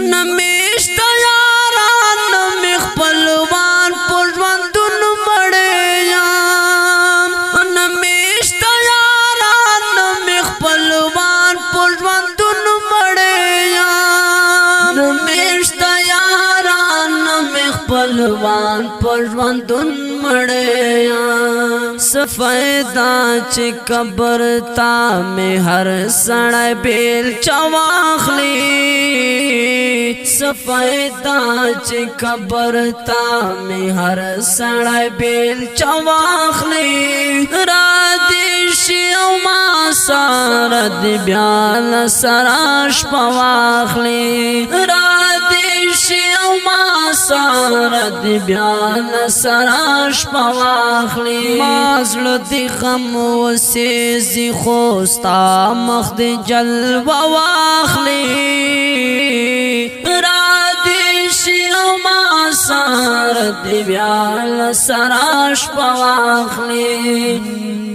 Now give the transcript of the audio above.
نمیشت یاران نمی خپلوان پژوندون مړیام نمیشت یاران نمی خپلوان پژوندون مړیام نمیشت یاران نمی خپلوان پژوندون مړیام سفیدا چې قبر تا می هر سړی بیل چواخلی سفیدا چې قبر تا می هر سړی بیل چواخلی را دې شي او ما سره دې بیا له سره شپه واخلی را دې شي او ما سره دې بیا له سره شپه واخلی ما زړه دې غم وسېزي خو ستا مخ دې جلوه واخلی را دې شي او ما سره دې بیا له سره شپه واخلی